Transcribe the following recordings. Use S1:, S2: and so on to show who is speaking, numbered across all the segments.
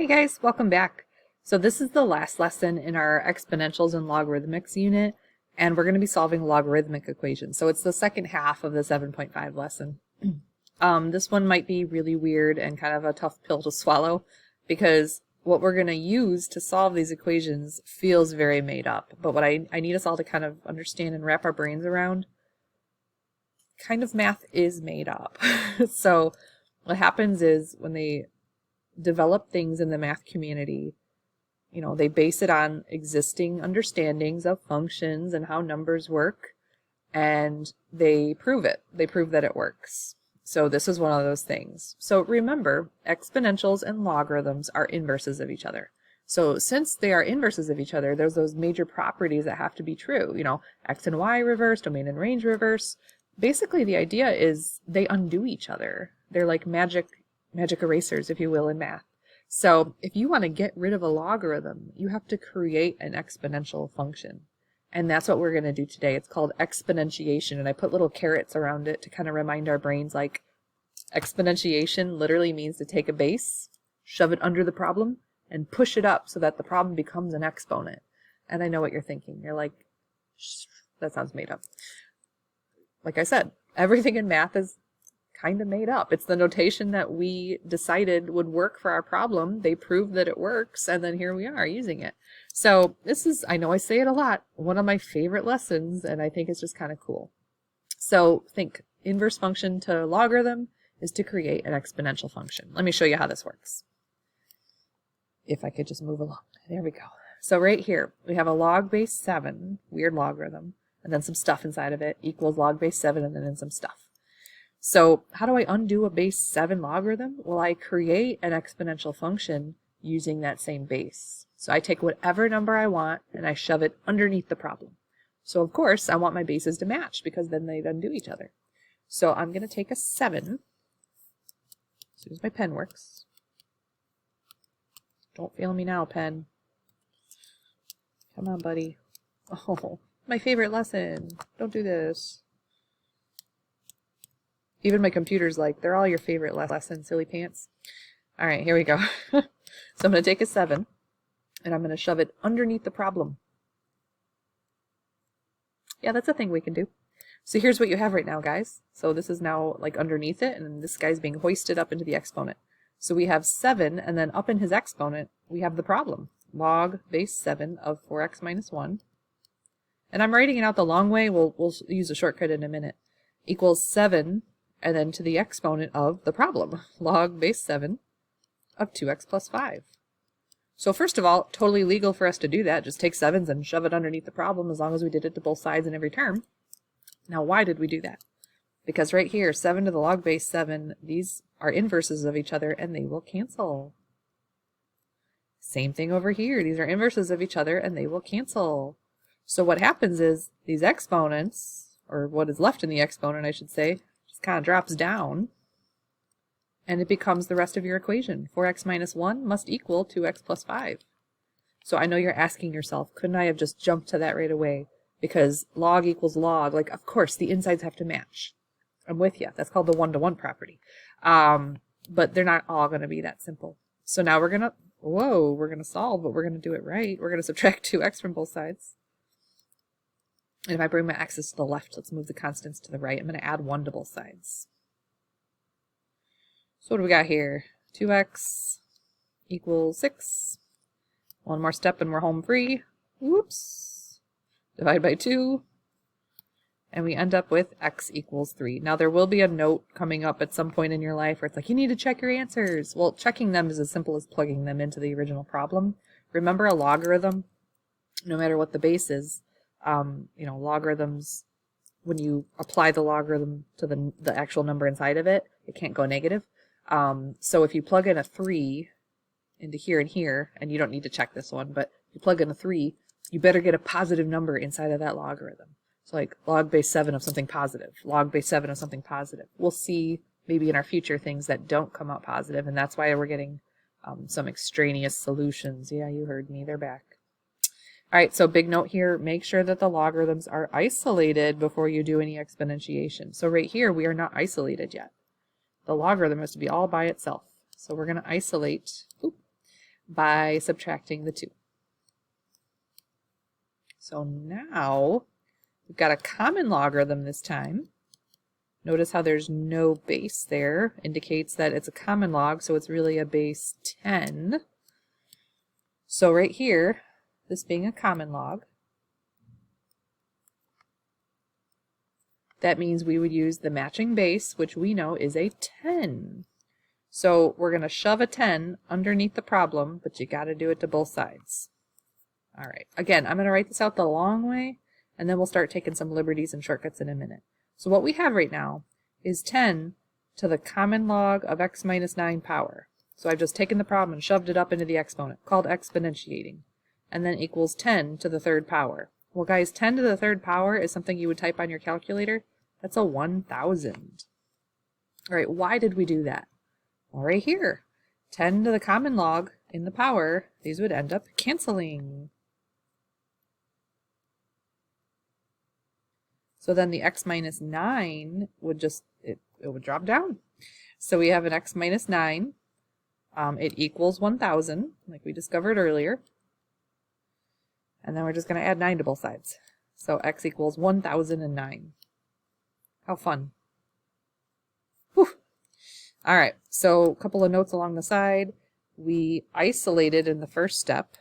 S1: Hey guys, welcome back. So this is the last lesson in our exponentials and logarithmics unit, and we're going to be solving logarithmic equations. So it's the second half of the 7.5 lesson. This one might be really weird and kind of a tough pill to swallow because what we're going to use to solve these equations feels very made up. But what I need us all to kind of understand and wrap our brains around, kind of math is made up. So what happens is when they develop things in the math community, they base it on existing understandings of functions and how numbers work, and they prove it. They prove that it works. So this is one of those things. So remember, exponentials and logarithms are inverses of each other. So since they are inverses of each other, there's those major properties that have to be true. X and Y reverse, domain and range reverse. Basically, the idea is they undo each other. They're like magic erasers, if you will, in math. So if you want to get rid of a logarithm, you have to create an exponential function. And that's what we're going to do today. It's called exponentiation, and I put little carrots around it to kind of remind our brains, like, exponentiation literally means to take a base, shove it under the problem, and push it up so that the problem becomes an exponent. And I know what you're thinking. You're like, that sounds made up. Like I said, everything in math is kind of made up. It's the notation that we decided would work for our problem. They proved that it works, and then here we are using it. So this is, I know I say it a lot, one of my favorite lessons, and I think it's just kind of cool. So think inverse function to logarithm is to create an exponential function. Let me show you how this works. If I could just move along. There we go. So right here, we have a log base 7, weird logarithm, and then some stuff inside of it, equals log base 7, and then some stuff. So how do I undo a base 7 logarithm? Well, I create an exponential function using that same base. So I take whatever number I want and I shove it underneath the problem. So of course, I want my bases to match because then they'd undo each other. So I'm going to take a 7, as soon as my pen works. Don't fail me now, pen. Come on, buddy. Oh, my favorite lesson. Don't do this. Even my computer's like, they're all your favorite lessons, silly pants. All right, here we go. So I'm going to take a 7, and I'm going to shove it underneath the problem. Yeah, that's a thing we can do. So here's what you have right now, guys. So this is now like underneath it, and this guy's being hoisted up into the exponent. So we have 7, and then up in his exponent, we have the problem. Log base 7 of 4x minus 1. And I'm writing it out the long way. We'll use a shortcut in a minute. Equals 7, and then to the exponent of the problem, log base 7 of 2x plus 5. So first of all, totally legal for us to do that. Just take 7s and shove it underneath the problem as long as we did it to both sides in every term. Now, why did we do that? Because right here, 7 to the log base 7, these are inverses of each other and they will cancel. Same thing over here. These are inverses of each other and they will cancel. So what happens is these exponents, or what is left in the exponent, I should say, kind of drops down, and it becomes the rest of your equation. 4x minus 1 must equal 2x plus 5. So I know you're asking yourself, couldn't I have just jumped to that right away? Because log equals log, like, of course, the insides have to match. I'm with you. That's called the one-to-one property. But they're not all going to be that simple. So now we're going to solve, but we're going to do it right. We're going to subtract 2x from both sides. And if I bring my x's to the left, let's move the constants to the right. I'm going to add 1 to both sides. So what do we got here? 2x equals 6. One more step and we're home free. Whoops. Divide by 2. And we end up with x equals 3. Now there will be a note coming up at some point in your life where it's like, you need to check your answers. Well, checking them is as simple as plugging them into the original problem. Remember a logarithm? No matter what the base is, logarithms, when you apply the logarithm to the actual number inside of it, it can't go negative. So if you plug in a 3 into here and here, and you don't need to check this one, but if you plug in a 3, you better get a positive number inside of that logarithm. So like log base 7 of something positive, log base 7 of something positive. We'll see maybe in our future things that don't come out positive, and that's why we're getting some extraneous solutions. Yeah, you heard me, they're back. All right, so big note here, make sure that the logarithms are isolated before you do any exponentiation. So right here, we are not isolated yet. The logarithm has to be all by itself. So we're going to isolate by subtracting the 2. So now we've got a common logarithm this time. Notice how there's no base there. Indicates that it's a common log, so it's really a base 10. So right here, this being a common log, that means we would use the matching base, which we know is a 10. So we're going to shove a 10 underneath the problem, but you got to do it to both sides. All right. Again, I'm going to write this out the long way, and then we'll start taking some liberties and shortcuts in a minute. So what we have right now is 10 to the common log of x minus 9 power. So I've just taken the problem and shoved it up into the exponent, called exponentiating, and then equals 10 to the third power. Well, guys, 10 to the third power is something you would type on your calculator. That's a 1,000. All right, why did we do that? Well, right here, 10 to the common log in the power, these would end up canceling. So then the x minus 9 would just, it would drop down. So we have an x minus 9. It equals 1,000, like we discovered earlier. And then we're just going to add 9 to both sides. So x equals 1,009. How fun. Whew. All right, so a couple of notes along the side. We isolated in the first step,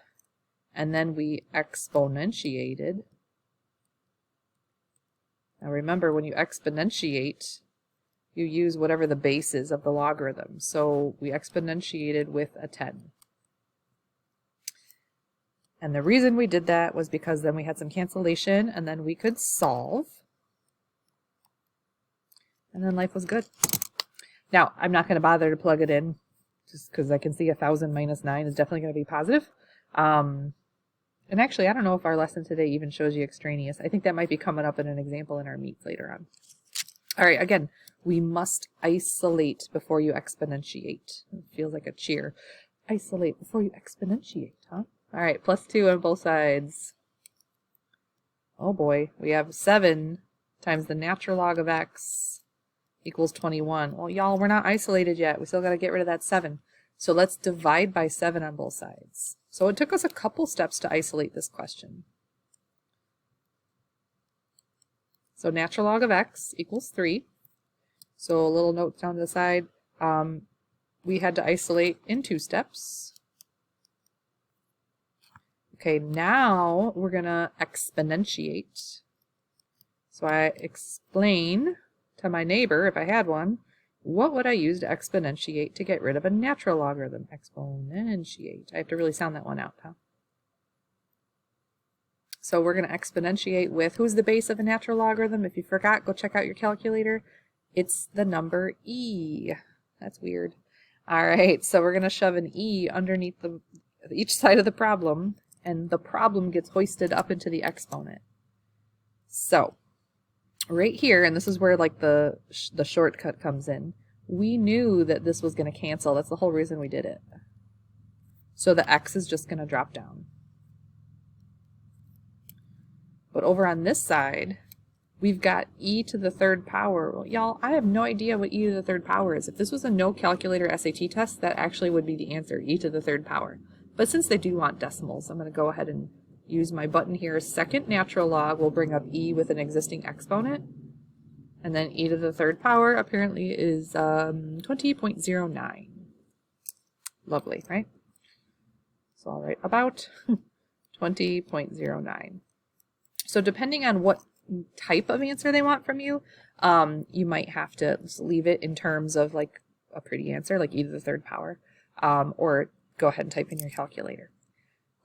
S1: and then we exponentiated. Now remember, when you exponentiate, you use whatever the base is of the logarithm. So we exponentiated with a 10. And the reason we did that was because then we had some cancellation, and then we could solve. And then life was good. Now, I'm not going to bother to plug it in, just because I can see 1,000 minus 9 is definitely going to be positive. And actually, I don't know if our lesson today even shows you extraneous. I think that might be coming up in an example in our meets later on. All right, again, we must isolate before you exponentiate. It feels like a cheer. Isolate before you exponentiate, huh? All right, plus 2 on both sides. Oh boy, we have 7 times the natural log of x equals 21. Well, y'all, we're not isolated yet. We still got to get rid of that 7. So let's divide by 7 on both sides. So it took us a couple steps to isolate this question. So natural log of x equals 3. So a little note down to the side. We had to isolate in 2 steps. Okay, now we're going to exponentiate. So I explain to my neighbor, if I had one, what would I use to exponentiate to get rid of a natural logarithm? Exponentiate. I have to really sound that one out, huh? So we're going to exponentiate with, who's the base of a natural logarithm? If you forgot, go check out your calculator. It's the number e. That's weird. All right, so we're going to shove an e underneath each side of the problem, and the problem gets hoisted up into the exponent. So right here, and this is where like the shortcut comes in, we knew that this was going to cancel. That's the whole reason we did it. So the x is just going to drop down. But over on this side, we've got e to the third power. Well, y'all, I have no idea what e to the third power is. If this was a no calculator SAT test, that actually would be the answer, e to the third power. But since they do want decimals, I'm going to go ahead and use my button here. Second natural log will bring up e with an existing exponent. And then e to the third power apparently is 20.09. Lovely, right? So I'll write about 20.09. So depending on what type of answer they want from you, you might have to just leave it in terms of like a pretty answer, like e to the third power, or go ahead and type in your calculator.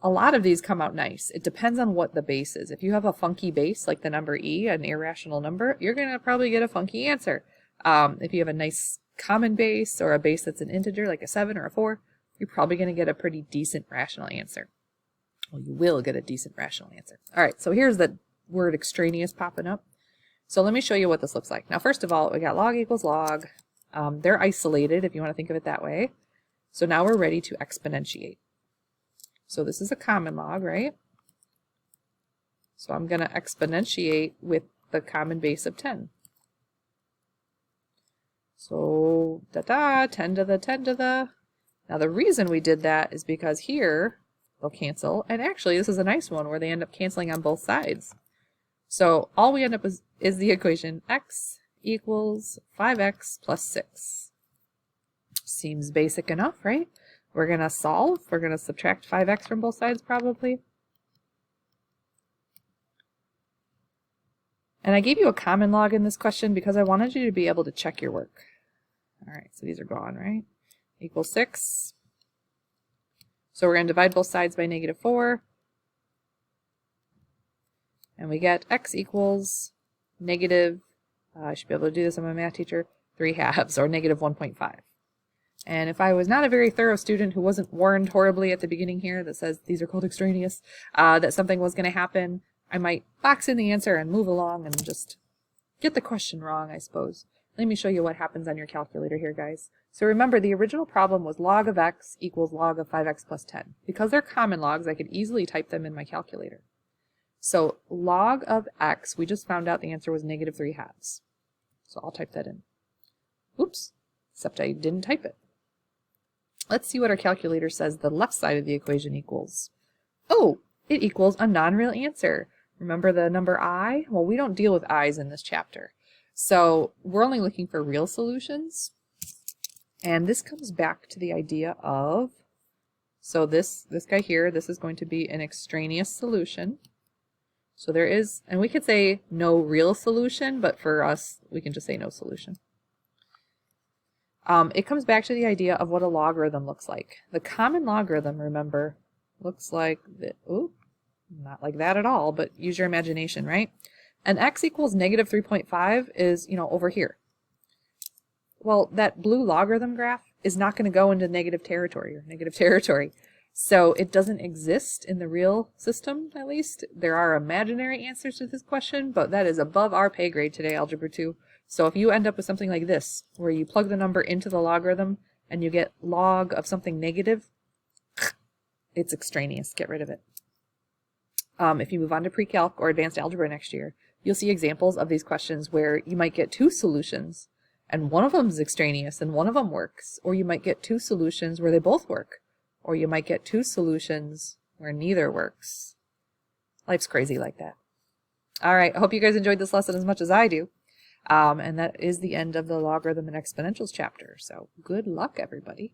S1: A lot of these come out nice. It depends on what the base is. If you have a funky base, like the number e, an irrational number, you're going to probably get a funky answer. If you have a nice common base or a base that's an integer, like a 7 or a 4, you're probably going to get a pretty decent rational answer. Well, you will get a decent rational answer. All right, so here's the word extraneous popping up. So let me show you what this looks like. Now, first of all, we got log equals log. They're isolated, if you want to think of it that way. So now we're ready to exponentiate. So this is a common log, right? So I'm going to exponentiate with the common base of 10. So 10 to the 10 to the, Now the reason we did that is because here they'll cancel, and actually this is a nice one where they end up canceling on both sides. So all we end up with is the equation x equals 5x plus 6. Seems basic enough, right? We're going to solve. We're going to subtract 5x from both sides probably. And I gave you a common log in this question because I wanted you to be able to check your work. All right, so these are gone, right? Equals 6. So we're going to divide both sides by -4. And we get x equals negative, I should be able to do this, I'm a math teacher, 3/2, or negative 1.5. And if I was not a very thorough student who wasn't warned horribly at the beginning here that says these are called extraneous, that something was going to happen, I might box in the answer and move along and just get the question wrong, I suppose. Let me show you what happens on your calculator here, guys. So remember, the original problem was log of x equals log of 5x plus 10. Because they're common logs, I could easily type them in my calculator. So log of x, we just found out the answer was negative 3/2. So I'll type that in. Oops, except I didn't type it. Let's see what our calculator says the left side of the equation equals. Oh, it equals a non-real answer. Remember the number I? Well, we don't deal with i's in this chapter. So we're only looking for real solutions. And this comes back to the idea of, so this guy here, this is going to be an extraneous solution. So there is, and we could say no real solution, but for us, we can just say no solution. It comes back to the idea of what a logarithm looks like. The common logarithm, remember, looks like that. Ooh, not like that at all, but use your imagination, right? And x equals negative 3.5 is, over here. Well, that blue logarithm graph is not going to go into negative territory. So it doesn't exist in the real system, at least. There are imaginary answers to this question, but that is above our pay grade today, Algebra 2. So if you end up with something like this, where you plug the number into the logarithm and you get log of something negative, it's extraneous. Get rid of it. If you move on to pre-calc or advanced algebra next year, you'll see examples of these questions where you might get two solutions, and one of them is extraneous and one of them works. Or you might get two solutions where they both work. Or you might get two solutions where neither works. Life's crazy like that. All right, I hope you guys enjoyed this lesson as much as I do. And that is the end of the logarithm and exponentials chapter. So good luck, everybody.